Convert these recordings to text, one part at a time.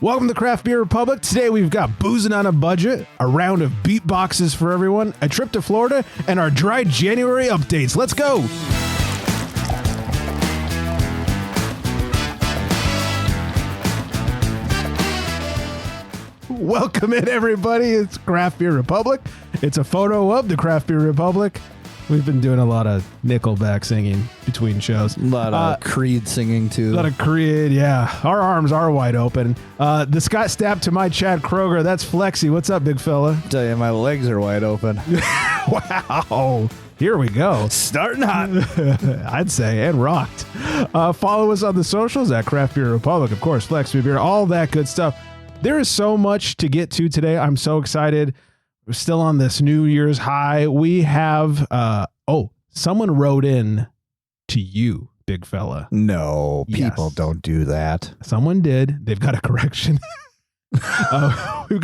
Welcome to Craft Beer Republic. Today we've got boozing on a budget, a round of Beatboxes for everyone, a trip to Florida, and our dry January updates. Let's go. Welcome in, everybody. It's Craft Beer Republic. It's a photo of the Craft Beer Republic. We've been doing a lot of Nickelback singing between shows. A lot of Creed singing, too. A lot of Creed, yeah. Our arms are wide open. The Scott Stapp to my Chad Kroger. That's Flexi. What's up, big fella? Tell you, my legs are wide open. Wow. Here we go. Starting hot. I'd say, and rocked. Follow us on the socials at Craft Beer Republic. Of course, Flex Beer, all that good stuff. There is so much to get to today. I'm so excited. We're still on this New Year's high. We have, someone wrote in to you, big fella. No, Yes. people don't do that. Someone did. They've got a correction. We've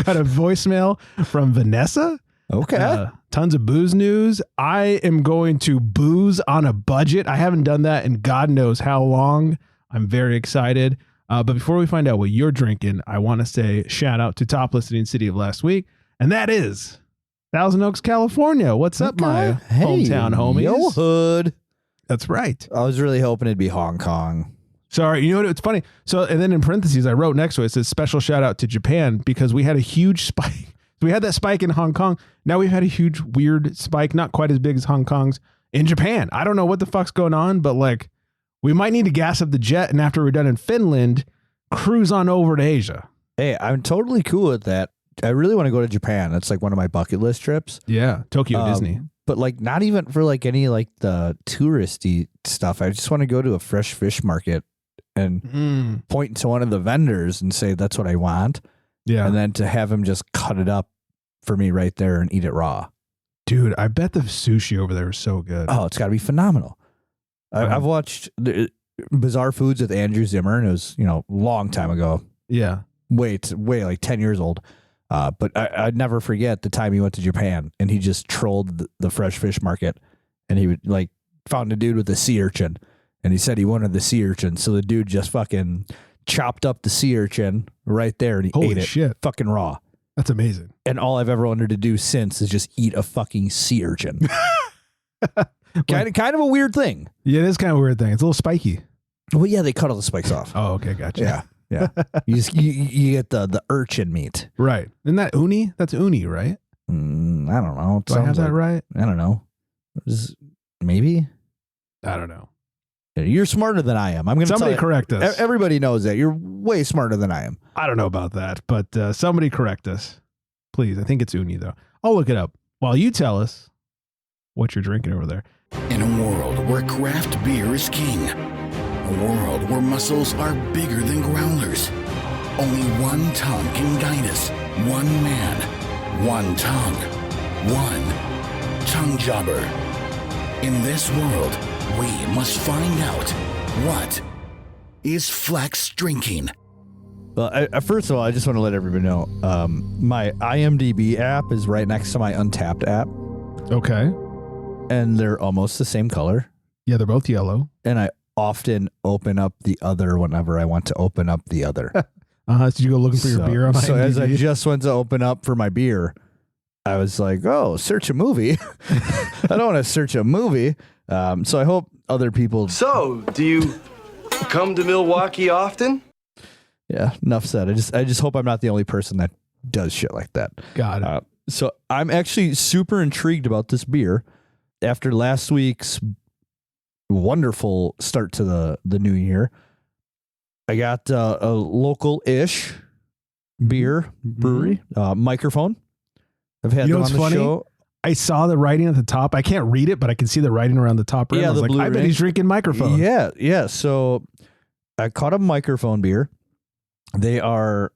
got a voicemail from Vanessa. Okay. Tons of booze news. I am going to booze on a budget. I haven't done that in God knows how long. I'm very excited. But before we find out what you're drinking, I want to say shout out to top listening city of last week. And that is Thousand Oaks, California. What's up, my hometown homies? Yo, hood. That's right. I was really hoping it'd be Hong Kong. Sorry, you know what? It's funny. So, and then in parentheses, I wrote next to it, it says special shout out to Japan because we had a huge spike. We had that spike in Hong Kong. Now we've had a huge, weird spike, not quite as big as Hong Kong's, in Japan. I don't know what the fuck's going on, but like we might need to gas up the jet. And after we're done in Finland, cruise on over to Asia. Hey, I'm totally cool with that. I really want to go to Japan. That's like one of my bucket list trips. Yeah. Tokyo Disney. But like not even for like any like the touristy stuff. I just want to go to a fresh fish market and point to one of the vendors and say, that's what I want. Yeah. And then to have him just cut it up for me right there and eat it raw. Dude, I bet the sushi over there is so good. Oh, it's got to be phenomenal. I've watched Bizarre Foods with Andrew Zimmern. It was, a long time ago. Yeah. Way like 10 years old. But I'd never forget the time he went to Japan and he just trolled the fresh fish market and he would like found a dude with a sea urchin and he said he wanted the sea urchin. So the dude just fucking chopped up the sea urchin right there and he ate it fucking raw. That's amazing. And all I've ever wanted to do since is just eat a fucking sea urchin. kind of a weird thing. Yeah, it is kind of a weird thing. It's a little spiky. Well, yeah, they cut all the spikes off. Oh, okay, gotcha. Yeah. Yeah, you get the urchin meat, right? Isn't that uni? That's uni, right? I don't know. Do I have that right? I don't know. Maybe. I don't know. You're smarter than I am. I'm going to somebody correct us. Everybody knows that you're way smarter than I am. I don't know about that, but somebody correct us, please. I think it's uni though. I'll look it up while you tell us what you're drinking over there. In a world where craft beer is king. A world where muscles are bigger than growlers. Only one tongue can guide us. One man, one tongue, one tongue jobber. In this world, we must find out what is Flex drinking. Well, first of all, I just want to let everybody know my IMDb app is right next to my Untapped app. Okay. And they're almost the same color. Yeah, they're both yellow. And I often open up the other whenever I want to open up the other. So you go looking for your beer on IMDb? So as I just went to open up for my beer, I was like, oh, search a movie. I don't want to search a movie. So I hope other people... So, do you come to Milwaukee often? Yeah, enough said. I just hope I'm not the only person that does shit like that. Got it. So I'm actually super intrigued about this beer. After last week's wonderful start to the new year, I got a local-ish beer brewery, Microphone. I've had them on the show. I saw the writing at the top. I can't read it, but I can see the writing around the top. Yeah, I was like, I bet he's drinking Microphone. Yeah. So I caught a Microphone beer. They are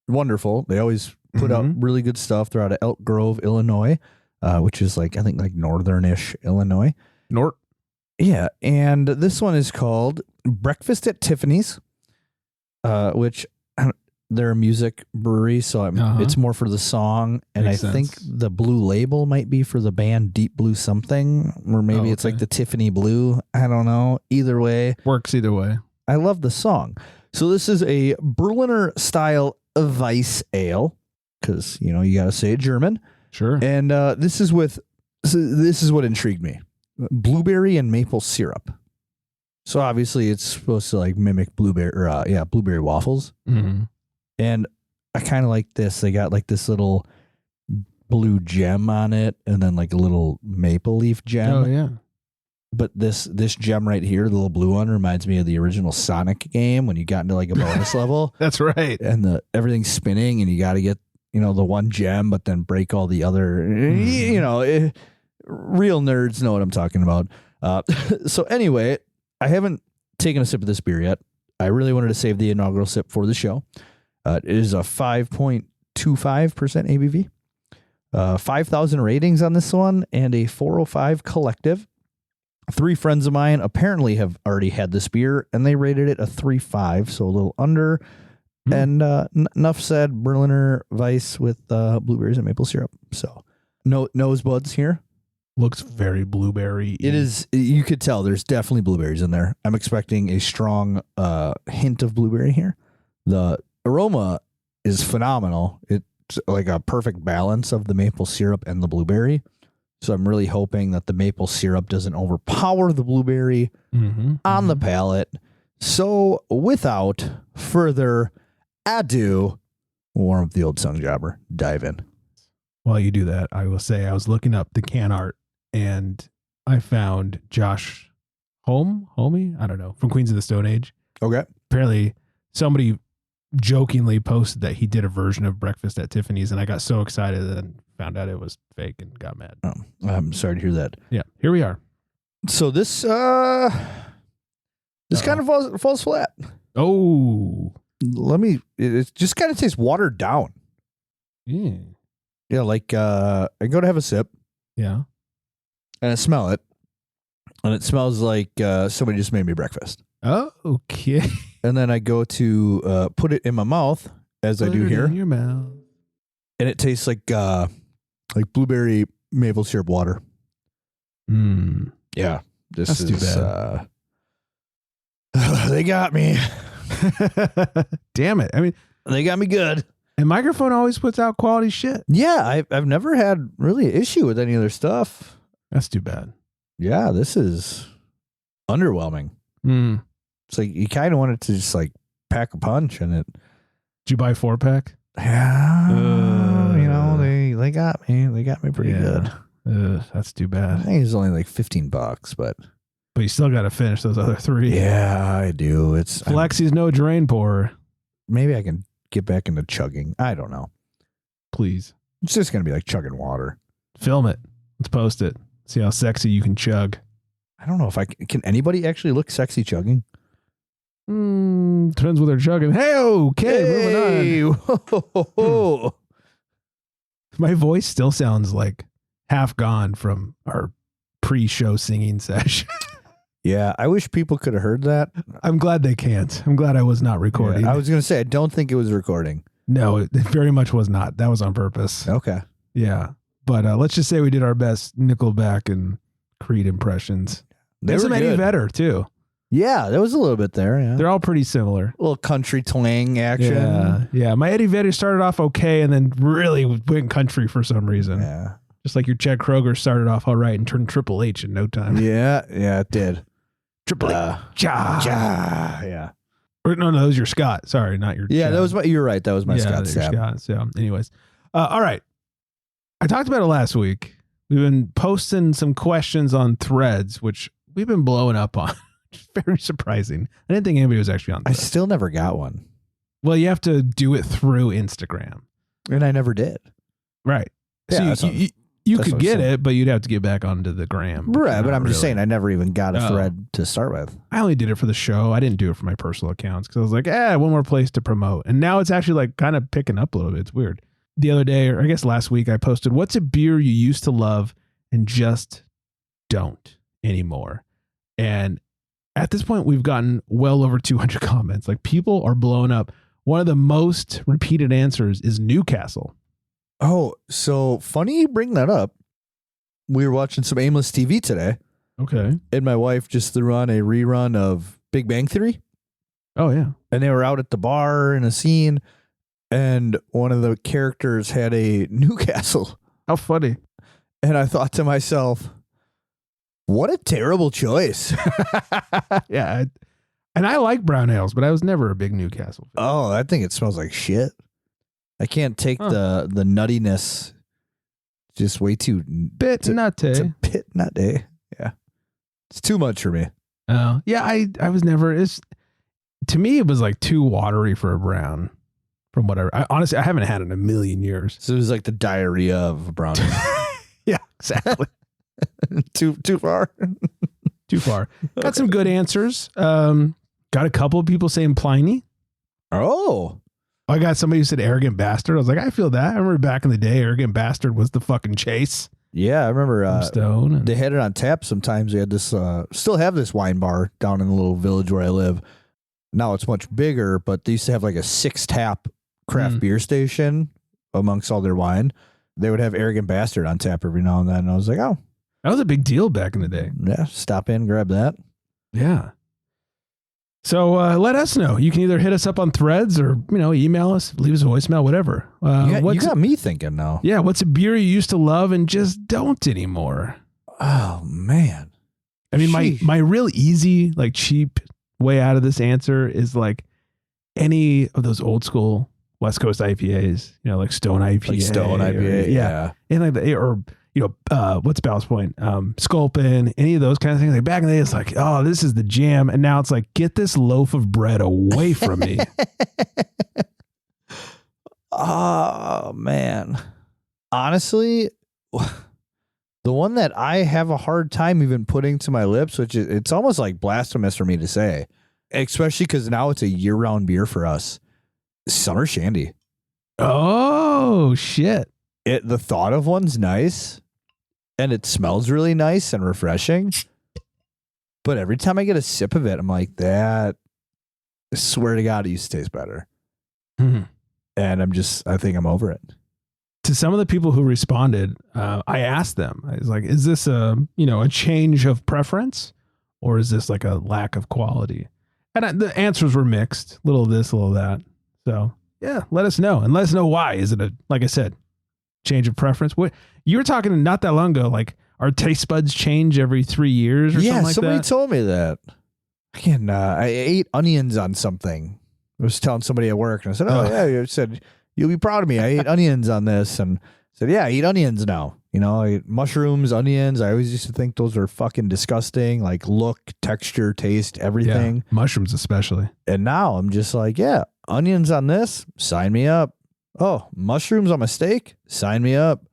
wonderful. They always put out really good stuff. They're out of Elk Grove, Illinois, which is like, I think like northern-ish Illinois. Nort. Yeah, and this one is called Breakfast at Tiffany's, which they're a music brewery, so it's more for the song. And Makes I think the blue label might be for the band Deep Blue something, or maybe it's like the Tiffany Blue. I don't know. Either way. Works either way. I love the song. So this is a Berliner style Weiss Ale, because, you know, you got to say it German. Sure. And this is what intrigued me. Blueberry and maple syrup. So obviously it's supposed to like mimic blueberry waffles. Mm-hmm. And I kind of like this. They got like this little blue gem on it and then like a little maple leaf gem. Oh, yeah. But this gem right here, the little blue one, reminds me of the original Sonic game when you got into like a bonus level. That's right. And everything's spinning and you got to get, you know, the one gem, but then break all the other, you know, real nerds know what I'm talking about. So anyway, I haven't taken a sip of this beer yet. I really wanted to save the inaugural sip for the show. It is a 5.25% ABV, 5,000 ratings on this one, and a 405 collective. 3 friends of mine apparently have already had this beer, and they rated it a 3.5, so a little under. And enough said, Berliner Weiss with blueberries and maple syrup. So no nosebuds here. Looks very blueberry. It is. You could tell there's definitely blueberries in there. I'm expecting a strong hint of blueberry here. The aroma is phenomenal. It's like a perfect balance of the maple syrup and the blueberry. So I'm really hoping that the maple syrup doesn't overpower the blueberry on the palate. So without further ado, warm up the old sun jobber. Dive in. While you do that, I will say I was looking up the can art and I found Josh Homey, I don't know, from Queens of the Stone Age. Okay. Apparently somebody jokingly posted that he did a version of Breakfast at Tiffany's, and I got so excited and found out it was fake and got mad. Oh, I'm sorry to hear that. Yeah, here we are. So this kind of falls flat. Oh, it just kind of tastes watered down. yeah. Yeah, like I go to have a sip Yeah. and I smell it, and it smells like somebody just made me breakfast. Oh, okay. And then I go to put it in my mouth, as I do here, in your mouth. and it tastes like blueberry maple syrup water. Yeah, That's too bad. They got me. Damn it. I mean, They got me good. and Microphone always puts out quality shit. Yeah, I've never had really an issue with any of their stuff. That's too bad. Yeah, this is underwhelming. It's like you kind of wanted to just like pack a punch, and it. Did you buy 4-pack? Yeah, you know they got me. They got me pretty good. That's too I bad. think it's only like $15, but But you still got to finish those other 3. yeah, I do. It's Flexi's no drain pourer. maybe I can get back into chugging. I don't know. Please It's just gonna be like chugging water. film it. Let's post it. See how sexy you can chug. I don't know if I can. Anybody actually look sexy chugging? Depends what they're chugging. Hey, okay, moving on. My voice still sounds like half gone from our pre-show singing session. Yeah, I wish people could have heard that. I'm glad they can't. I'm glad I was not recording. Yeah, I was gonna say I don't think it was recording. No, it very much was not. That was on purpose. Okay. Yeah. But let's just say we did our best Nickelback and Creed impressions. There's some Eddie Vedder too. Yeah, there was a little bit there. Yeah, They're all pretty similar. a little country twang action. Yeah. Yeah. My Eddie Vedder started off okay and then really went country for some reason. Yeah. Just like your Chad Kroger started off all right and turned Triple H in no time. Yeah, it did. Triple H. Yeah. Or, no, that was your Scott. Sorry, not your Yeah, Chad. that was my. You're right. That was my Scott your stab. Scott. So, anyways, all right. I talked about it last week. We've been posting some questions on Threads, which we've been blowing up on. Very surprising. I didn't think anybody was actually on I Threads. still never got one, Well, you have to do it through Instagram, and I never did. right? Yeah, So you that's could what I'm get saying. it, but you'd have to get back onto the gram. Right, but Not I'm just really. saying I never even got a Oh. thread to start with. I only did it for the show. I didn't do it for my personal accounts because I was like, one more place to promote. And now it's actually like kind of picking up a little bit. It's weird. The other day, or I guess last week, I posted, what's a beer you used to love and just don't anymore? And at this point, we've gotten well over 200 comments. Like people are blowing up. One of the most repeated answers is Newcastle. Oh, so funny you bring that up. We were watching some aimless TV today, Okay. and my wife just threw on a rerun of Big Bang Theory. Oh, yeah. And they were out at the bar in a scene, and one of the characters had a Newcastle. How funny. And I thought to myself, what a terrible choice. Yeah. And I like brown ales, but I was never a big Newcastle fan. Oh, I think it smells like shit. I can't take the nuttiness. Just way too bit nutty. It's a bit nutty. Yeah. It's too much for me. Oh, yeah. I was never, to me, it was like too watery for a brown from whatever. Honestly, I haven't had it in a million years. So it was like the diarrhea of a brown ale. Yeah, exactly. Too far. Too far. Got some good answers. Got a couple of people saying Pliny. Oh. I got somebody who said arrogant bastard. I was like, I feel that. I remember back in the day, arrogant bastard was the fucking chase. Yeah, I remember Stone. They had it on tap sometimes. They had this, still have this wine bar down in the little village where I live. Now it's much bigger, but they used to have like a 6-tap craft beer station amongst all their wine. They would have arrogant bastard on tap every now and then. And I was like, oh. That was a big deal back in the day. Yeah, stop in, grab that. Yeah. So let us know. You can either hit us up on Threads or, email us, leave us a voicemail, whatever. You got me thinking now. Yeah. What's a beer you used to love and just don't anymore? Oh, man. I mean, my real easy, like cheap way out of this answer is like any of those old school West Coast IPAs, like Stone IPA. Like Stone IPA, yeah. And like what's Ballast Point? Sculpin, any of those kind of things. Like back in the day, it's like, oh, this is the jam. And now it's like, get this loaf of bread away from me. Oh, man. Honestly, the one that I have a hard time even putting to my lips, which is, it's almost like blasphemous for me to say, especially because now it's a year-round beer for us. Summer Shandy. Oh, shit. The thought of one's nice, and it smells really nice and refreshing. But every time I get a sip of it, I'm like, I swear to God, it used to taste better. Mm-hmm. And I think I'm over it. To some of the people who responded, I asked them, I was like, is this a change of preference, or is this like a lack of quality? And the answers were mixed, little of this, little of that. So yeah, let us know, and let us know why. Is it like I said, change of preference? What you were talking not that long ago, like our taste buds change every 3 years or something like that? Yeah, somebody told me that. Again, I ate onions on something. I was telling somebody at work, and I said, oh, yeah, I said, you'll be proud of me. I ate onions on this. And I said, yeah, I eat onions now. I eat mushrooms, onions. I always used to think those are fucking disgusting, like look, texture, taste, everything. Yeah, mushrooms especially. And now I'm just like, yeah, onions on this, sign me up. Oh, mushrooms on my steak, sign me up.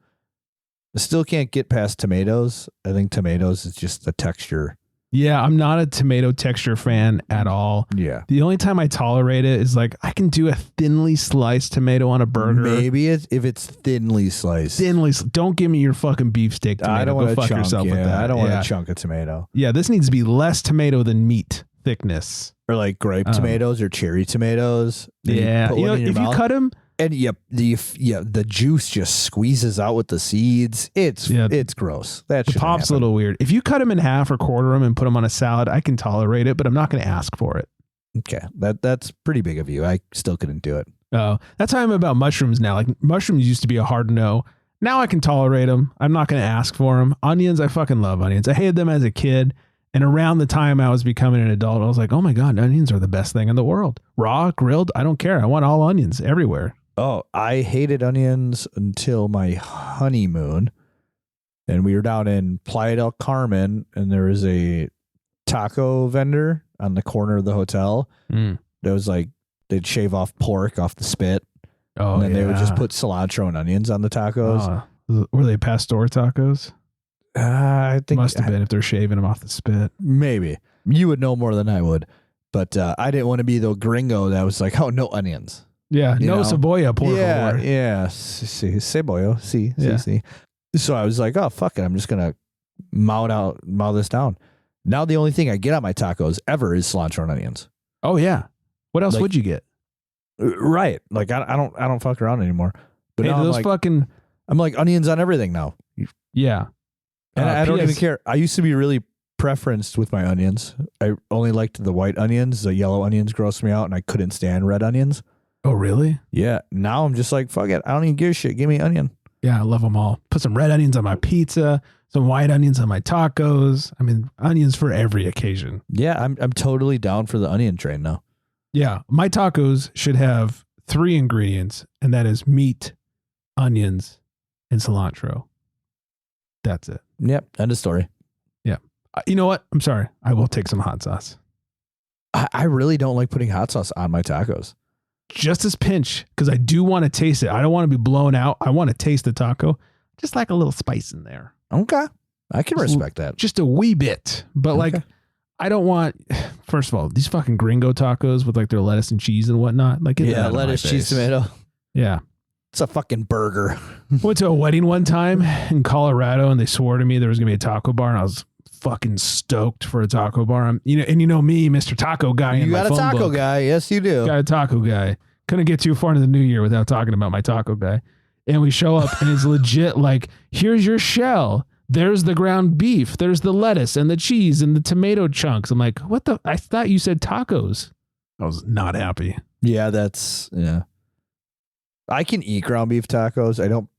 I still can't get past tomatoes. I think tomatoes is just the texture. Yeah, I'm not a tomato texture fan at all. Yeah. The only time I tolerate it is like I can do a thinly sliced tomato on a burger. Maybe if it's thinly sliced. Don't give me your fucking beefsteak tomato. I don't want to fuck chunk yourself with that. I don't want a chunk of tomato. Yeah, this needs to be less tomato than meat thickness. Or like grape tomatoes or cherry tomatoes. Yeah. If you cut them. And the juice just squeezes out with the seeds. It's gross. That the pop's happen. A little weird. If you cut them in half or quarter them and put them on a salad, I can tolerate it, but I'm not going to ask for it. Okay, that's pretty big of you. I still couldn't do it. Oh, that's how I'm about mushrooms now. Like mushrooms used to be a hard no. Now I can tolerate them. I'm not going to ask for them. Onions, I fucking love onions. I hated them as a kid. And around the time I was becoming an adult, I was like, oh my God, onions are the best thing in the world. Raw, grilled, I don't care. I want all onions everywhere. Oh, I hated onions until my honeymoon. And we were down in Playa del Carmen, and there was a taco vendor on the corner of the hotel. That was like, they'd shave off pork off the spit. Oh, and then they would just put cilantro and onions on the tacos. Were they pastor tacos? I think must have been if they're shaving them off the spit. Maybe. You would know more than I would. But I didn't want to be the gringo that was like, oh, no onions. Yeah, no cebolla, por favor. Yeah, cebolla, sí. So I was like, oh, fuck it. I'm just going to mow this down. Now the only thing I get on my tacos ever is cilantro and onions. Oh, yeah. What else would you get? Right. Like, I don't fuck around anymore. But hey, now I'm like onions on everything now. Yeah. And I don't even care. I used to be really preferenced with my onions. I only liked the white onions. The yellow onions grossed me out, and I couldn't stand red onions. Oh, really? Yeah. Now I'm just like, fuck it. I don't even give a shit. Give me onion. Yeah, I love them all. Put some red onions on my pizza, some white onions on my tacos. I mean, onions for every occasion. Yeah, I'm totally down for the onion train now. Yeah, my tacos should have 3 ingredients, and that is meat, onions, and cilantro. That's it. Yep. End of story. Yeah. You know what? I'm sorry. I will take some hot sauce. I really don't like putting hot sauce on my tacos. Just as pinch, because I do want to taste it. I don't want to be blown out. I want to taste the taco. Just like a little spice in there. Okay. I can respect that. Just a wee bit. But like, I don't want, first of all, these fucking gringo tacos with like their lettuce and cheese and whatnot. Like, get that out of my lettuce, face. cheese, tomato. Yeah. It's a fucking burger. Went to a wedding one time in Colorado and they swore to me there was going to be a taco bar and I was fucking stoked for a taco bar. You know me, Mr. Taco Guy. You got a taco guy. Yes, you do. Got a taco guy. Couldn't get too far into the new year without talking about my taco guy. And we show up and it's legit like, here's your shell. There's the ground beef. There's the lettuce and the cheese and the tomato chunks. I'm like, what the? I thought you said tacos. I was not happy. Yeah, yeah. I can eat ground beef tacos. I don't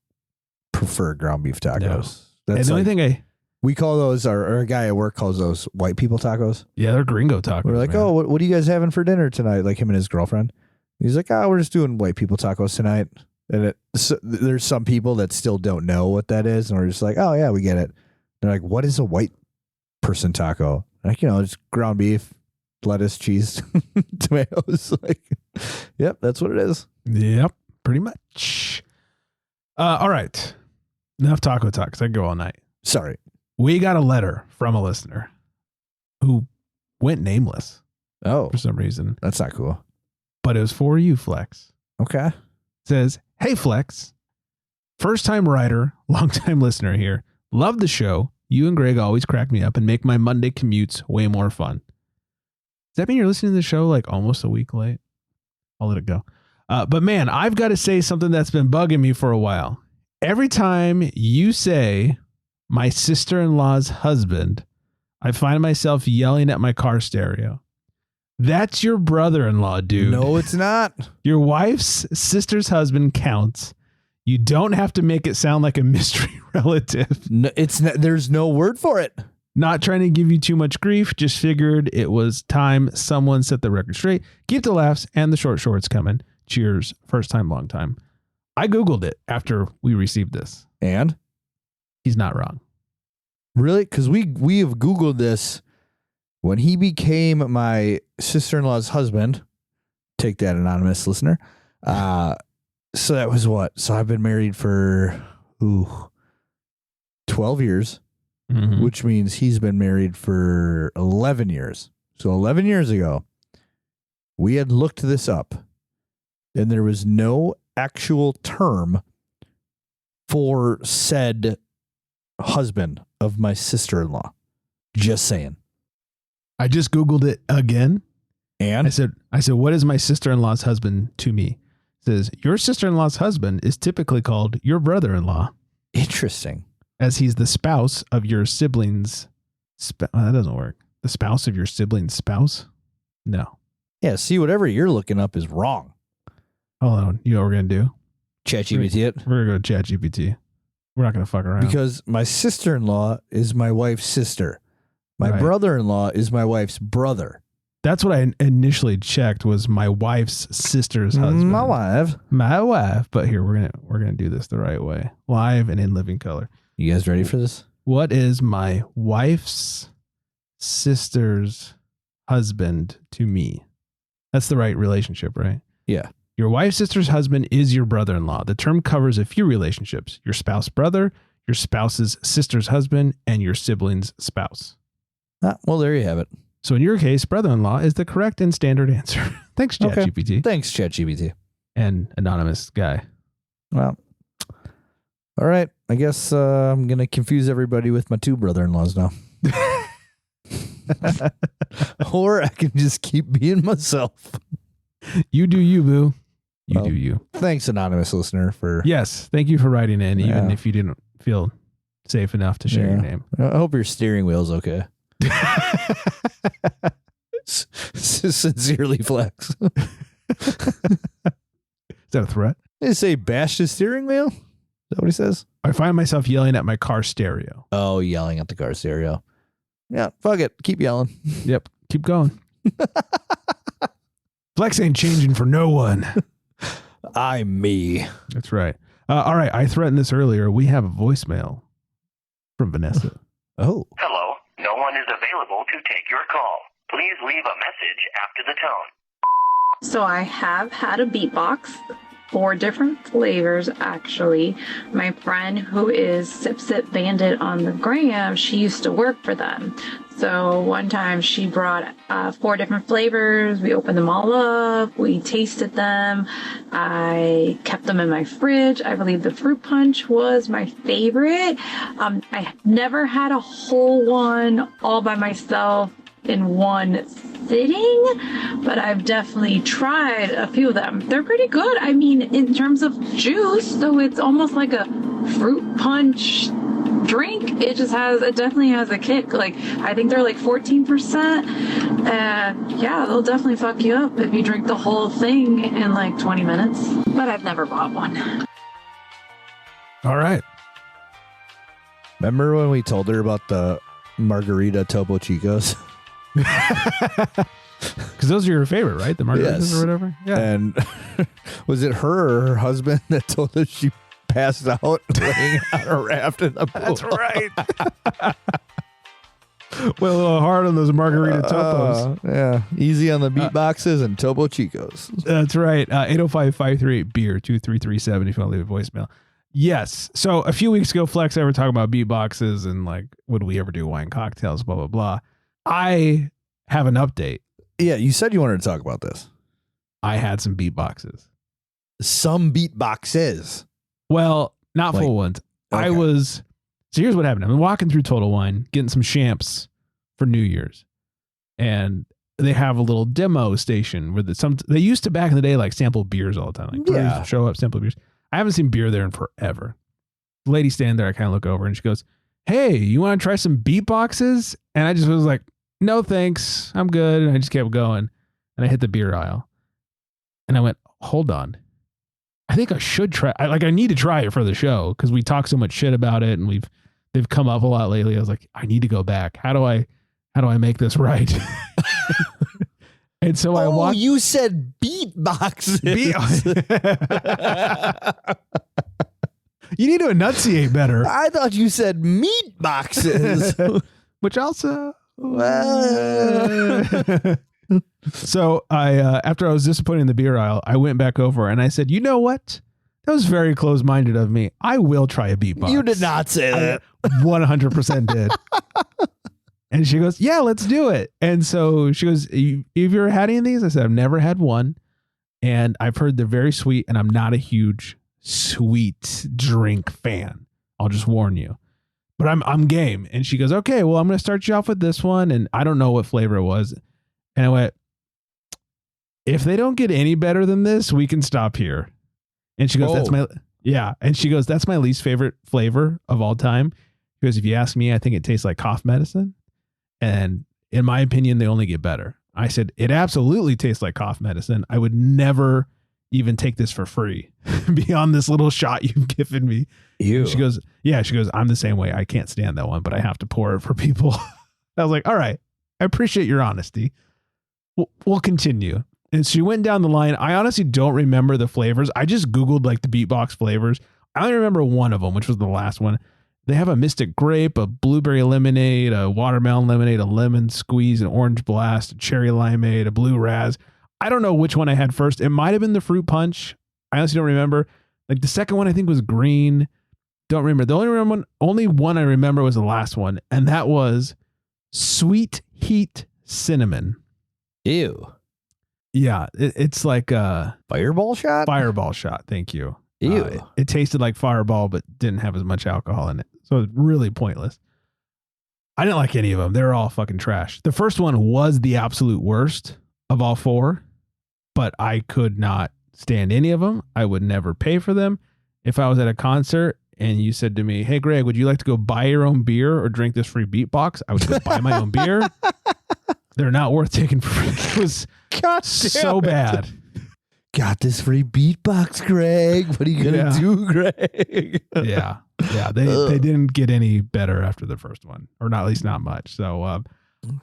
prefer ground beef tacos. No. That's And the only thing we call those, or a guy at work calls those white people tacos. yeah, they're gringo tacos. We're like, man. oh, what are you guys having for dinner tonight? Like him and his girlfriend. He's like, oh, we're just doing white people tacos tonight. And there's some people that still don't know what that is. And we're just like, oh, yeah, we get it. They're like, what is a white person taco? Like, it's ground beef, lettuce, cheese, tomatoes. Like, yep, that's what it is. Yep, pretty much. All right. Enough taco talk, 'cause I could go all night. Sorry. We got a letter from a listener who went nameless Oh, for some reason, that's not cool. but it was for you, Flex. Okay. It says, hey, Flex. First time writer, long time listener here. Love the show. You and Greg always crack me up and make my Monday commutes way more fun. Does that mean you're listening to the show like almost a week late? I'll let it go. But man, I've got to say something that's been bugging me for a while. Every time you say my sister-in-law's husband, I find myself yelling at my car stereo. That's your brother-in-law, dude. No, it's not. Your wife's sister's husband counts. You don't have to make it sound like a mystery relative. No, it's not, there's no word for it. Not trying to give you too much grief. Just figured it was time someone set the record straight. Keep the laughs and the short shorts coming. Cheers. First time, long time. I Googled it after we received this. And? He's not wrong. Really? Because we have Googled this when he became my sister-in-law's husband. Take that, anonymous listener. So that was what? So I've been married for 12 years, which means he's been married for 11 years. So 11 years ago, we had looked this up, and there was no actual term for said husband of my sister-in-law. Just saying. I just Googled it again. And I said, what is my sister-in-law's husband to me? It says, your sister-in-law's husband is typically called your brother-in-law. Interesting. As he's the spouse of your sibling's that doesn't work. The spouse of your sibling's spouse? No. Yeah, see, whatever you're looking up is wrong. Hold on. You know what we're going to do? ChatGPT it. We're going to go to ChatGPT. We're not going to fuck around. Because my sister-in-law is my wife's sister. My brother-in-law is my wife's brother. That's what I initially checked was my wife's sister's husband. My wife. But here, we're gonna do this the right way. Live and in living color. You guys ready for this? What is my wife's sister's husband to me? That's the right relationship, right? Yeah. Your wife's sister's husband is your brother-in-law. The term covers a few relationships: your spouse brother, your spouse's sister's husband, and your sibling's spouse. Well, there you have it. So in your case, brother-in-law is the correct and standard answer. Thanks, ChatGPT. Okay. Thanks, ChatGPT. And anonymous guy. Well, all right. I guess I'm going to confuse everybody with my two brother-in-laws now. Or I can just keep being myself. You do you, boo. You do you. Thanks, anonymous listener, for... Yes, thank you for writing in, even if you didn't feel safe enough to share your name. I hope your steering wheel's okay. Sincerely, Flex. that a threat? Did he say bash the steering wheel? Is that what he says? I find myself yelling at my car stereo. Oh, yelling at the car stereo. Yeah, fuck it. Keep yelling. Yep. Keep going. Flex ain't changing for no one. I'm me. That's right. All right. I threatened this earlier. We have a voicemail from Vanessa. Oh. Hello, no one is available to take your call. Please leave a message after the tone. So I have had a beatbox, 4 different flavors actually. My friend who is Sip Sip Bandit on the gram, she used to work for them. So one time she brought 4 different flavors. We opened them all up. We tasted them. I kept them in my fridge. I believe the fruit punch was my favorite. I never had a whole one all by myself in one sitting, but I've definitely tried a few of them. They're pretty good. I mean, in terms of juice, so it's almost like a fruit punch drink. It definitely has a kick. Like, I think they're like 14%. Yeah, they'll definitely fuck you up if you drink the whole thing in like 20 minutes. But I've never bought one. All right. Remember when we told her about the margarita Topo Chicos? Because those are your favorite, right? The margaritas or whatever. Yeah. And was it her or her husband that told us she passed out laying on a raft in the pool? That's right. Well, a little hard on those margarita topos. Yeah. Easy on the beatboxes and Topo Chicos. That's right. 805-538-BEER 2337 if you want to leave a voicemail. Yes. So a few weeks ago, Flex and I were talking about beatboxes and like, would we ever do wine cocktails, blah, blah, blah. I have an update. Yeah, you said you wanted to talk about this. I had some beatboxes. Some beatboxes. Well, not full ones. Okay. So here's what happened. I've been walking through Total Wine, getting some champs for New Year's. And they have a little demo station where they used to back in the day, like sample beers all the time. Like breweries show up, sample beers. I haven't seen beer there in forever. The lady standing there, I kind of look over and she goes, "Hey, you want to try some beatboxes?" And I just was like, "No, thanks. I'm good." And I just kept going. And I hit the beer aisle. And I went, "Hold on. I think I should try. I need to try it for the show because we talk so much shit about it and they've come up a lot lately." I was like, I need to go back. How do I make this right? And so I walked. You said beatboxes. You need to enunciate better. I thought you said meat boxes. Which also. So after I was disappointed in the beer aisle, I went back over and I said, "You know what? That was very close-minded of me. I will try a beatbox." You did not say that. 100% did. And she goes, "Yeah, let's do it." And so she goes, "Have you ever had any of these?" I said, "I've never had one. And I've heard they're very sweet. And I'm not a huge sweet drink fan. I'll just warn you. But I'm game." And she goes, "Okay, well, I'm going to start you off with this one." And I don't know what flavor it was. And I went, "If they don't get any better than this, we can stop here." And she goes, And she goes, "That's my least favorite flavor of all time." She goes, "If you ask me, I think it tastes like cough medicine. And in my opinion, they only get better." I said, "It absolutely tastes like cough medicine. I would never even take this for free beyond this little shot you've given me." Ew. She goes, "I'm the same way. I can't stand that one, but I have to pour it for people." I was like, "All right, I appreciate your honesty. We'll continue." And she went down the line. I honestly don't remember the flavors. I just Googled like the beatbox flavors. I only remember one of them, which was the last one. They have a mystic grape, a blueberry lemonade, a watermelon lemonade, a lemon squeeze, an orange blast, a cherry limeade, a blue raz. I don't know which one I had first. It might have been the fruit punch. I honestly don't remember. Like the second one I think was green. Don't remember. The only one I remember was the last one. And that was sweet heat cinnamon. Ew. Yeah. It's like a Fireball shot? Fireball shot. Thank you. Ew. It tasted like Fireball, but didn't have as much alcohol in it. So it was really pointless. I didn't like any of them. They were all fucking trash. The first one was the absolute worst of all 4, but I could not stand any of them. I would never pay for them. If I was at a concert and you said to me, "Hey, Greg, would you like to go buy your own beer or drink this free beatbox?" I would go buy my own beer. They're not worth taking for free. It was so bad. got this free beatbox, Greg. What are you gonna do, Greg? Yeah. They didn't get any better after the first one, or not, at least not much. So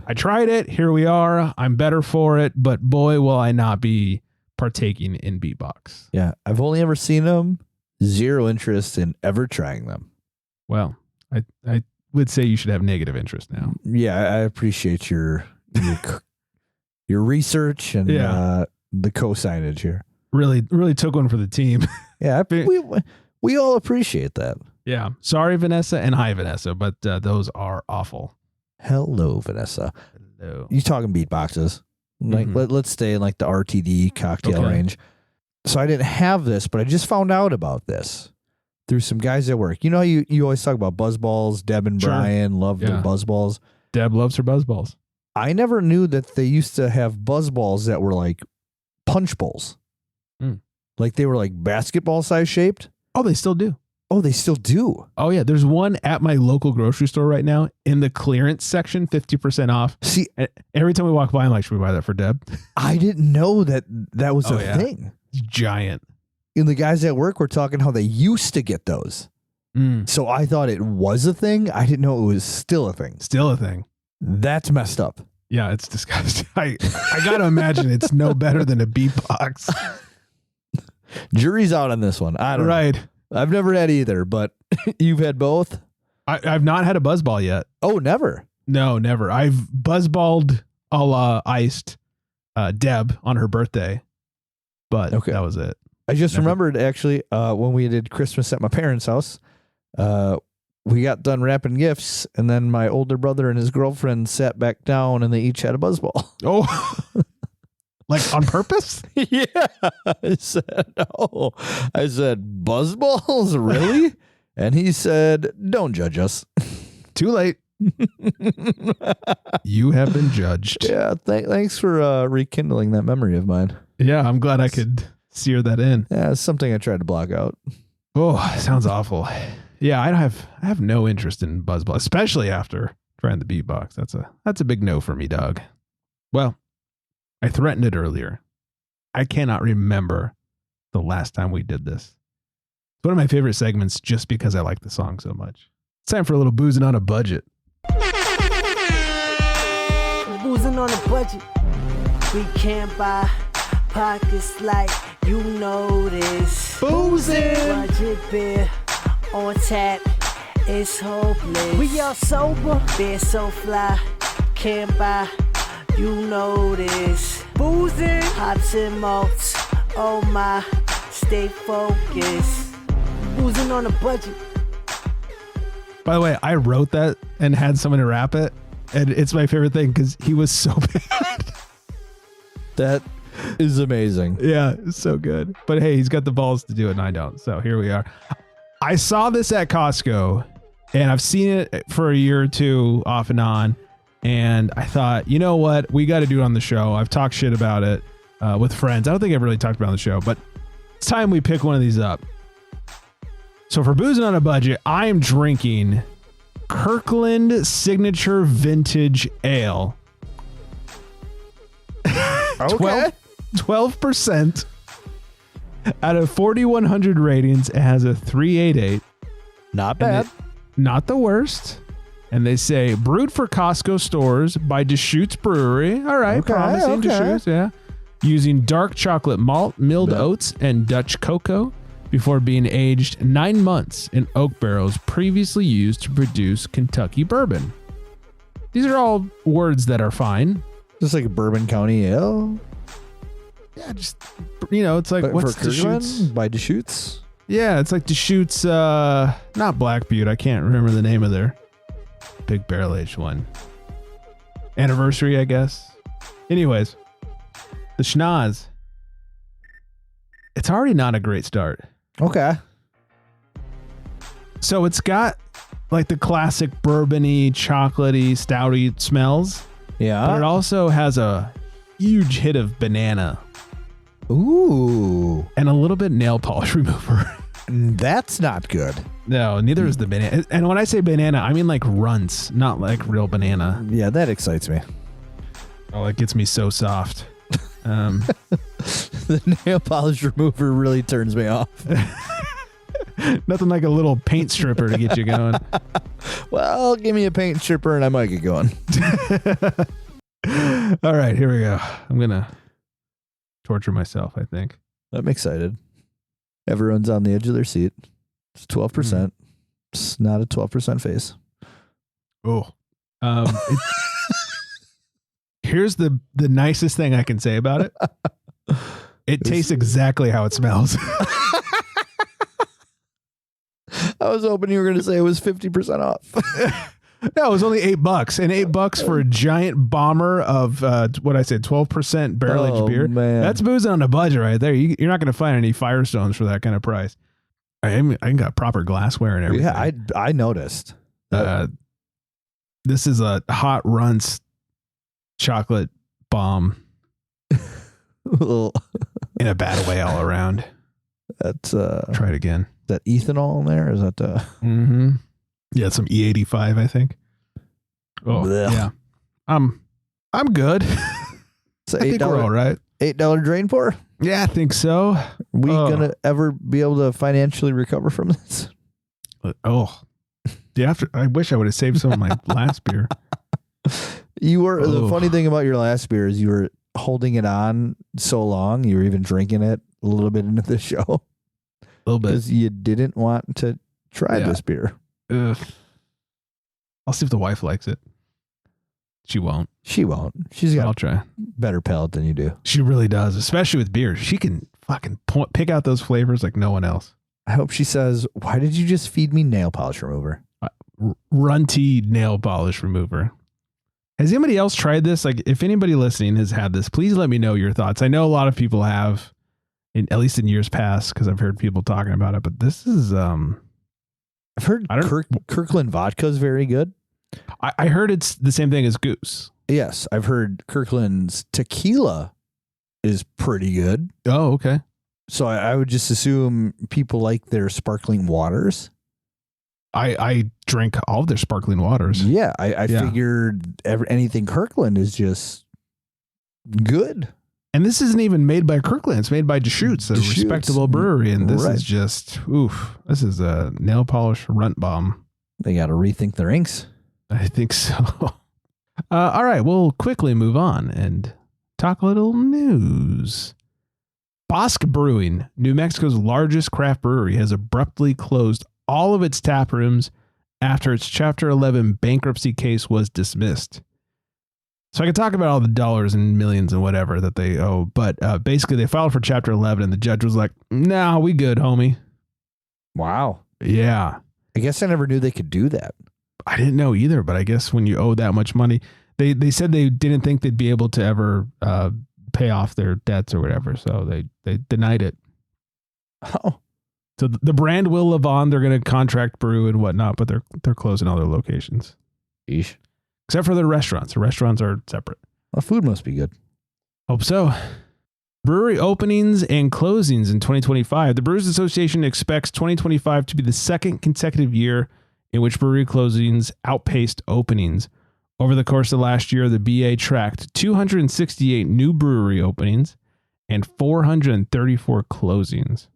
I tried it. Here we are. I'm better for it, but boy, will I not be partaking in beatbox. Yeah, I've only ever seen them. Zero interest in ever trying them. Well, I would say you should have negative interest now. Yeah, I appreciate your research and the co-signage here. Really took one for the team. Yeah, we all appreciate that. Yeah. Sorry, Vanessa, and hi, Vanessa, but those are awful. Hello, Vanessa. Hello. You talking beatboxes? Like let's stay in like the RTD cocktail range. So I didn't have this, but I just found out about this through some guys at work. You know, you always talk about BuzzBalls. Deb and Brian love their BuzzBalls. Deb loves her BuzzBalls. I never knew that they used to have BuzzBalls that were like punch bowls. Like they were like basketball size shaped. Oh, they still do. Oh, they still do. Oh, yeah. There's one at my local grocery store right now in the clearance section, 50% off. See, every time we walk by, I'm like, should we buy that for Deb? I didn't know that was a thing. It's giant. And the guys at work were talking how they used to get those. So I thought it was a thing. I didn't know it was still a thing. Still a thing. That's messed up. Yeah, it's disgusting. I got to imagine it's no better than a beatbox. Jury's out on this one. I don't know. I've never had either, but you've had both? I've not had a BuzzBall yet. Oh, never? No, never. I've BuzzBalled a la iced Deb on her birthday, but that was it. I just remembered, actually, when we did Christmas at my parents' house, we got done wrapping gifts, and then my older brother and his girlfriend sat back down, and they each had a BuzzBall. Oh, like on purpose? Yeah. I said, BuzzBalls? Really? And he said, don't judge us. Too late. You have been judged. Yeah. Thanks for rekindling that memory of mine. Yeah. I'm glad I could sear that in. Yeah. It's something I tried to block out. Oh, sounds awful. Yeah. I have no interest in BuzzBall, especially after trying the beatbox. That's a big no for me, dog. Well, I threatened it earlier. I cannot remember the last time we did this. It's one of my favorite segments just because I like the song so much. It's time for a little boozing on a budget. Boozing on a budget. We can't buy pockets like you know this. Boozing! Budget beer on tap. It's hopeless. We all sober. Beer so fly. Can't buy. You know this. Boozing, hops and malts. Oh my, stay focused. Boozing on a budget. By the way, I wrote that and had someone to rap it, and it's my favorite thing because he was so bad. That is amazing. Yeah, it's so good. But hey, he's got the balls to do it, and I don't. So here we are. I saw this at Costco, and I've seen it for a year or two off and on. And I thought, you know what? We got to do it on the show. I've talked shit about it with friends. I don't think I've really talked about it on the show, but it's time we pick one of these up. So for boozing on a budget, I am drinking Kirkland Signature Vintage Ale. Okay. 12% out of 4,100 ratings. It has a 3.88. Not bad. Not the worst. And they say, brewed for Costco stores by Deschutes Brewery. All right, promising Deschutes, yeah. Using dark chocolate malt, milled oats, and Dutch cocoa before being aged 9 months in oak barrels previously used to produce Kentucky bourbon. These are all words that are fine. Just like a Bourbon County ale? Yeah, just, it's like, what's Deschutes? By Deschutes? Yeah, it's like Deschutes, not Black Butte. I can't remember the name of their big barrel aged one. Anniversary, I guess. Anyways, the schnoz. It's already not a great start. Okay. So it's got like the classic bourbony, chocolatey, stouty smells. Yeah. But it also has a huge hit of banana. Ooh. And a little bit nail polish remover. That's not good. No, neither is the banana. And when I say banana, I mean like runts, not like real banana. Yeah, that excites me. Oh, it gets me so soft. The nail polish remover really turns me off. Nothing like a little paint stripper to get you going. Well, give me a paint stripper and I might get going. All right, here we go. I'm going to torture myself, I think. I'm excited. Everyone's on the edge of their seat. It's 12%. It's not a 12% face. Oh. Here's the nicest thing I can say about it. It tastes exactly how it smells. I was hoping you were going to say it was 50% off. No, it was only $8, and $8 for a giant bomber of what I said, 12% barrel aged beer. Man. That's boozing on a budget right there. You're not going to find any Firestones for that kind of price. I got proper glassware and everything. Yeah, I noticed. This is a hot runts chocolate bomb in a bad way all around. That's try it again. Is that ethanol in there? Is that Mm-hmm. Yeah, some E85, I think. Oh, Blech. yeah. I'm good. it's I think we're all right. $8 drain pour? Yeah, I think so. Are we gonna ever be able to financially recover from this? Oh, yeah. I wish I would have saved some of my last beer. You were the funny thing about your last beer is you were holding it on so long. You were even drinking it a little bit into the show. A little bit. Because you didn't want to try this beer. Ugh. I'll see if the wife likes it. She won't. She won't. She's got I'll try. better palate than you do. She really does, especially with beer. She can fucking pick out those flavors like no one else. I hope she says, "Why did you just feed me nail polish remover?" Runty nail polish remover. Has anybody else tried this? Like, if anybody listening has had this, please let me know your thoughts. I know a lot of people have, at least in years past, because I've heard people talking about it. But this is, I've heard Kirkland vodka is very good. I heard it's the same thing as Goose. Yes, I've heard Kirkland's tequila is pretty good. Oh, okay. So I would just assume people like their sparkling waters. I drink all of their sparkling waters. Yeah, I figured anything Kirkland is just good. And this isn't even made by Kirkland. It's made by Deschutes, a respectable brewery. And this is just, oof, this is a nail polish runt bomb. They got to rethink their inks. I think so. All right, we'll quickly move on and talk a little news. Bosque Brewing, New Mexico's largest craft brewery, has abruptly closed all of its tap rooms after its Chapter 11 bankruptcy case was dismissed. So I could talk about all the dollars and millions and whatever that they owe, but basically they filed for Chapter 11 and the judge was like, "Nah, we good, homie." Wow. Yeah. I guess I never knew they could do that. I didn't know either, but I guess when you owe that much money, they said they didn't think they'd be able to ever pay off their debts or whatever, so they denied it. Oh. So the brand will live on. They're going to contract brew and whatnot, but they're closing all their locations. Eesh. Except for their restaurants. The restaurants are separate. Well, food must be good. Hope so. Brewery openings and closings in 2025. The Brewers Association expects 2025 to be the second consecutive year in which brewery closings outpaced openings. Over the course of last year, the BA tracked 268 new brewery openings and 434 closings.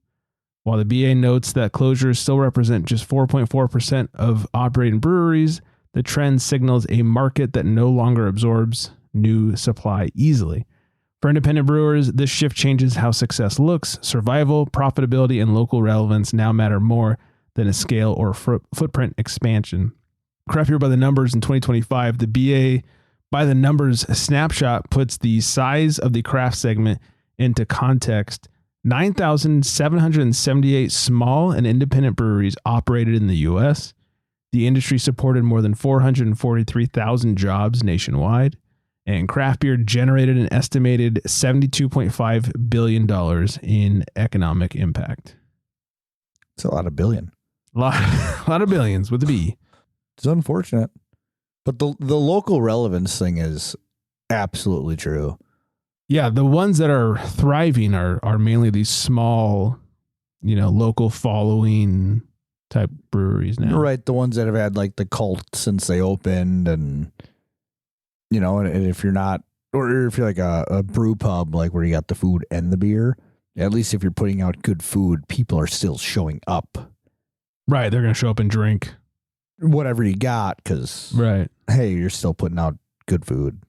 While the BA notes that closures still represent just 4.4% of operating breweries, the trend signals a market that no longer absorbs new supply easily. For independent brewers, this shift changes how success looks. Survival, profitability, and local relevance now matter more than a scale or footprint expansion. Craft Beer by the Numbers in 2025, the BA by the Numbers snapshot puts the size of the craft segment into context. 9,778 small and independent breweries operated in the U.S. The industry supported more than 443,000 jobs nationwide, and craft beer generated an estimated $72.5 billion in economic impact. It's a lot of billion. A lot of billions with a B. It's unfortunate. But the local relevance thing is absolutely true. Yeah, the ones that are thriving are mainly these small, local following type breweries now. Right, the ones that have had like the cult since they opened, and and if you're not Or if you're like a brew pub, like where you got the food and the beer, at least if you're putting out good food, people are still showing up. Right. They're going to show up and drink whatever you got because, right. Hey, you're still putting out good food.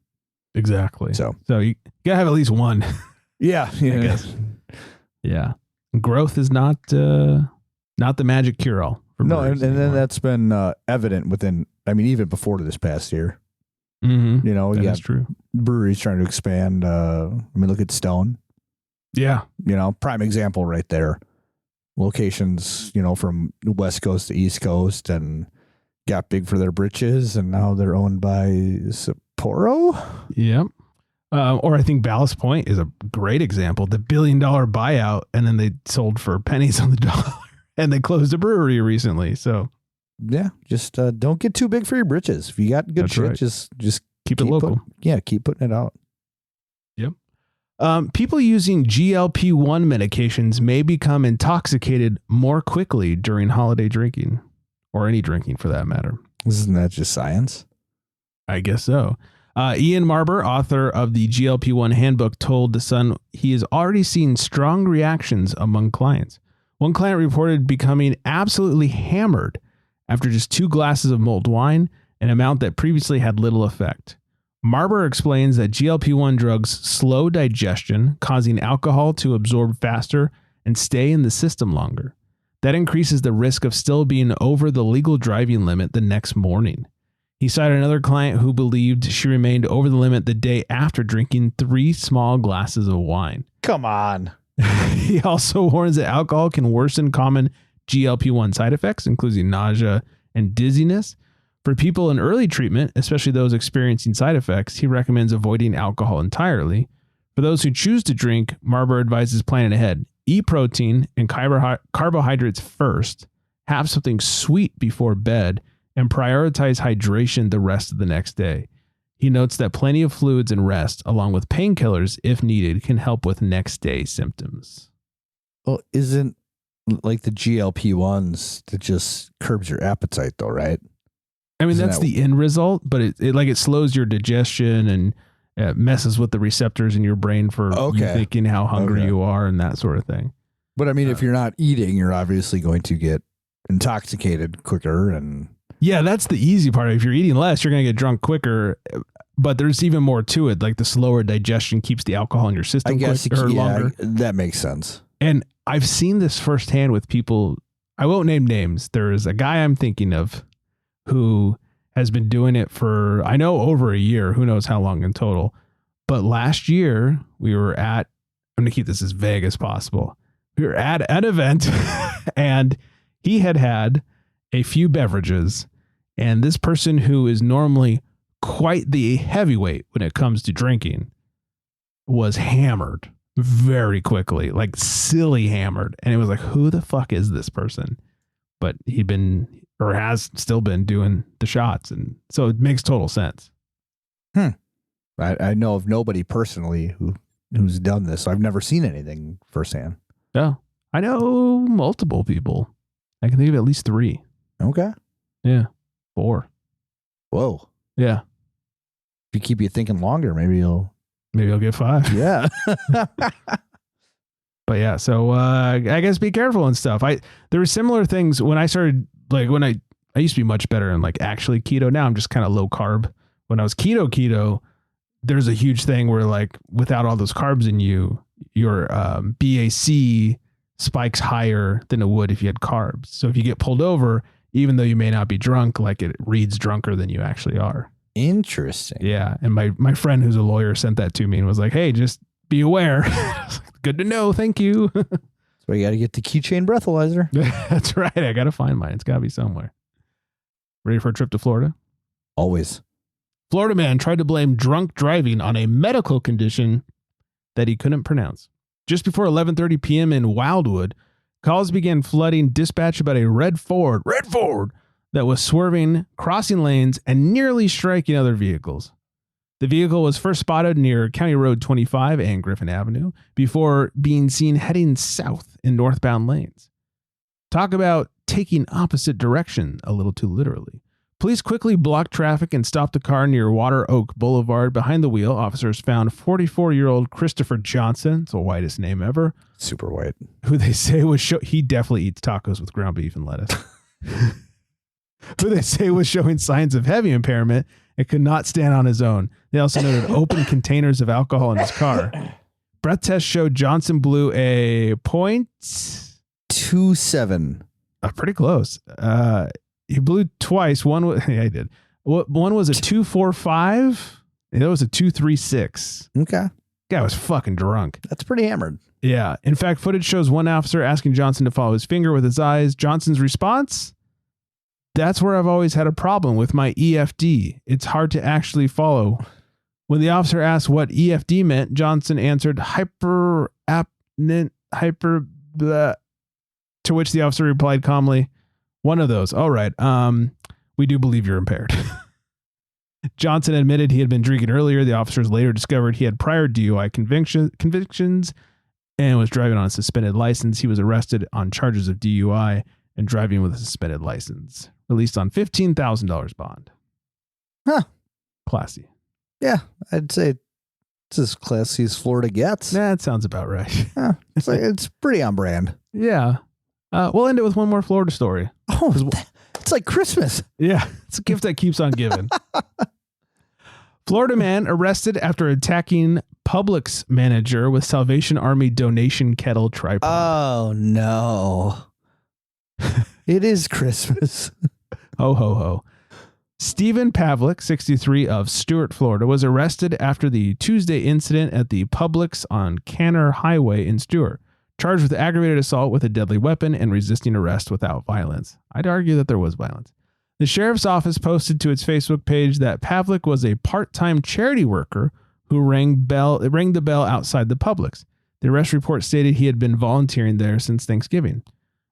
Exactly. So you got to have at least one. Yeah. I guess. Yeah. Growth is not the magic cure-all. No, and then that's been evident within, I mean, even before this past year. Mm-hmm. You know, that's true. Breweries trying to expand. I mean, look at Stone. Yeah. You know, prime example right there. Locations, you know, from West Coast to East Coast and got big for their britches, and now they're owned by Sapporo. Yep. Or I think Ballast Point is a great example. The $1 billion buyout, and then they sold for pennies on the dollar, and they closed a brewery recently. So, yeah, just don't get too big for your britches. If you got good That's shit, right. just keep it local. Keep putting it out. Yep. People using GLP-1 medications may become intoxicated more quickly during holiday drinking, or any drinking for that matter. Isn't that just science? I guess so. Ian Marber, author of the GLP-1 handbook, told The Sun he has already seen strong reactions among clients. One client reported becoming absolutely hammered after just 2 glasses of mulled wine, an amount that previously had little effect. Marber explains that GLP-1 drugs slow digestion, causing alcohol to absorb faster and stay in the system longer. That increases the risk of still being over the legal driving limit the next morning. He cited another client who believed she remained over the limit the day after drinking 3 small glasses of wine. Come on. He also warns that alcohol can worsen common GLP-1 side effects, including nausea and dizziness. For people in early treatment, especially those experiencing side effects, he recommends avoiding alcohol entirely. For those who choose to drink, Marber advises planning ahead. Eat protein and carbohydrates first, have something sweet before bed, and prioritize hydration the rest of the next day. He notes that plenty of fluids and rest, along with painkillers if needed, can help with next day symptoms. Well, isn't like the GLP-1s that just curbs your appetite though, right? I mean, that's the end result, but it slows your digestion and messes with the receptors in your brain for you thinking how hungry you are and that sort of thing. But I mean, if you're not eating, you're obviously going to get intoxicated quicker. And yeah, that's the easy part. If you're eating less, you're going to get drunk quicker. But there's even more to it. Like the slower digestion keeps the alcohol in your system longer. That makes sense. And I've seen this firsthand with people. I won't name names. There is a guy I'm thinking of who has been doing it for, I know, over a year. Who knows how long in total. But last year we were at, I'm going to keep this as vague as possible. We were at an event and he had a few beverages, and this person who is normally quite the heavyweight when it comes to drinking was hammered very quickly, like silly hammered. And it was like, who the fuck is this person? But he'd been, or has still been, doing the shots. And so it makes total sense. I know of nobody personally who's done this. I've never seen anything firsthand. Yeah. I know multiple people. I can think of at least 3. Okay. Yeah. 4. Whoa. Yeah. If you keep you thinking longer, maybe I'll get 5. Yeah. But yeah, so I guess be careful and stuff. There were similar things when I started, like when I used to be much better in like actually keto. Now I'm just kind of low carb. When I was keto, there's a huge thing where like without all those carbs in you, your BAC spikes higher than it would if you had carbs. So if you get pulled over, even though you may not be drunk, like it reads drunker than you actually are. Interesting. Yeah. And my friend who's a lawyer sent that to me and was like, hey, just be aware. Good to know. Thank you. So you got to get the keychain breathalyzer. That's right. I got to find mine. It's got to be somewhere. Ready for a trip to Florida? Always. Florida man tried to blame drunk driving on a medical condition that he couldn't pronounce. Just before 11:30 p.m. in Wildwood, calls began flooding dispatch about a red Ford that was swerving, crossing lanes, and nearly striking other vehicles. The vehicle was first spotted near County Road 25 and Griffin Avenue before being seen heading south in northbound lanes. Talk about taking opposite direction a little too literally. Police quickly blocked traffic and stopped the car near Water Oak Boulevard. Behind the wheel, officers found 44-year-old Christopher Johnson. It's the whitest name ever. Super white. Who they say was he definitely eats tacos with ground beef and lettuce. Who they say was showing signs of heavy impairment and could not stand on his own. They also noted open containers of alcohol in his car. Breath test showed Johnson blew a .27. Pretty close. He blew twice. One was, yeah, he did. One was a 2.45. The other was a 2.36. Okay. Guy was fucking drunk. That's pretty hammered. Yeah. In fact, footage shows one officer asking Johnson to follow his finger with his eyes. Johnson's response: "That's where I've always had a problem with my EFD. It's hard to actually follow." When the officer asked what EFD meant, Johnson answered hyper blah, to which the officer replied calmly, "One of those. All right. We do believe you're impaired." Johnson admitted he had been drinking earlier. The officers later discovered he had prior DUI convictions and was driving on a suspended license. He was arrested on charges of DUI and driving with a suspended license. Released on $15,000 bond. Huh. Classy. Yeah, I'd say it's as classy as Florida gets. That sounds about right. Yeah, it's pretty on brand. Yeah. We'll end it with one more Florida story. Oh, it's like Christmas. Yeah, it's a gift that keeps on giving. Florida man arrested after attacking Publix manager with Salvation Army donation kettle tripod. Oh, no. It is Christmas. Ho, ho, ho. Stephen Pavlik, 63, of Stuart, Florida, was arrested after the Tuesday incident at the Publix on Canner Highway in Stuart, charged with aggravated assault with a deadly weapon and resisting arrest without violence. I'd argue that there was violence. The sheriff's office posted to its Facebook page that Pavlik was a part-time charity worker who rang the bell outside the Publix. The arrest report stated he had been volunteering there since Thanksgiving.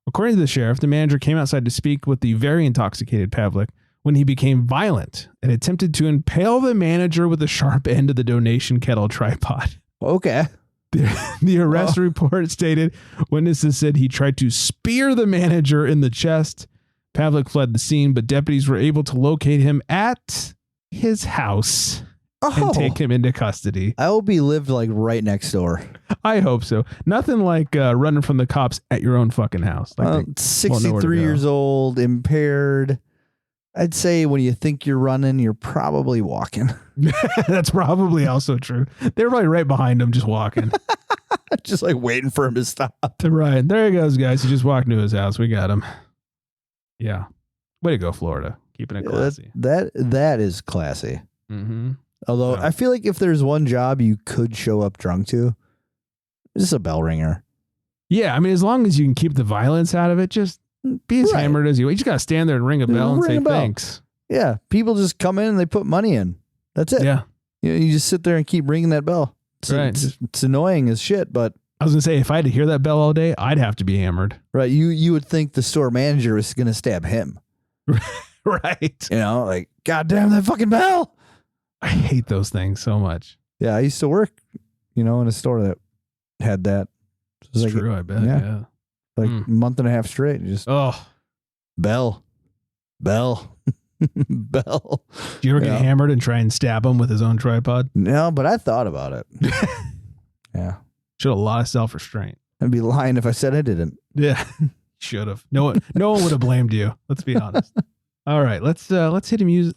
According to the sheriff, the manager came outside to speak with the very intoxicated Pavlik when he became violent and attempted to impale the manager with the sharp end of the donation kettle tripod. Okay. The arrest report stated witnesses said he tried to spear the manager in the chest. Pavlik fled the scene, but deputies were able to locate him at his house and take him into custody. I hope he lived like right next door. I hope so. Nothing like running from the cops at your own fucking house. Like 63 years old, impaired. I'd say when you think you're running, you're probably walking. That's probably also true. They're probably right behind him, just walking. Just like waiting for him to stop. Right. There he goes, guys. He just walked into his house. We got him. Yeah. Way to go, Florida. Keeping it classy. That is classy. Mm-hmm. Although I feel like if there's one job you could show up drunk to, it's a bell ringer. Yeah. I mean, as long as you can keep the violence out of it, just be as hammered as you. You just got to stand there and ring a bell and say thanks. Yeah. People just come in and they put money in. That's it. Yeah. You just sit there and keep ringing that bell. It's annoying as shit, but I was going to say, if I had to hear that bell all day, I'd have to be hammered. Right. You would think the store manager was going to stab him. Right. You know, like, God damn that fucking bell. I hate those things so much. Yeah. I used to work, in a store that had that. It's like, true, I bet. Yeah. Like a month and a half straight. Just bell. Bell. Bell. Do you ever get hammered and try and stab him with his own tripod? No, but I thought about it. Yeah. Showed a lot of self-restraint. I'd be lying if I said I didn't. Yeah. Should have. No one would have blamed you. Let's be honest. All right. Let's hit a music.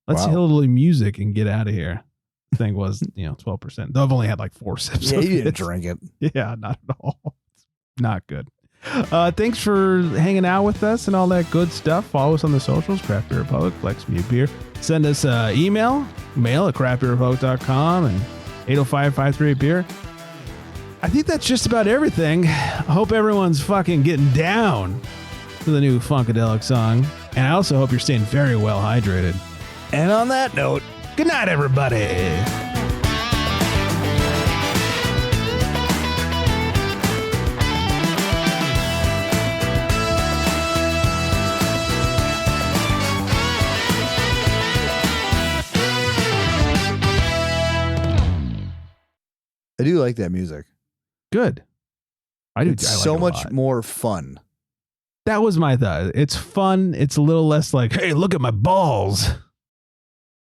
Let's hit a little music and get out of here. The thing was, 12%. Though I've only had like 4 sips. Yeah, you didn't drink it. Yeah, not at all. It's not good. Thanks for hanging out with us and all that good stuff. Follow us on the socials, Craft Beer Republic, Flex Mute Beer. Send us mail at craftbeerrepublic.com and 805-538-BEER. I think that's just about everything. I hope everyone's fucking getting down to the new Funkadelic song. And I also hope you're staying very well hydrated. And on that note, good night, everybody. I do like that music. Good. I do. It's I like so it a much lot. more fun. that was my thought. It's fun. It's a little less like, hey, look at my balls.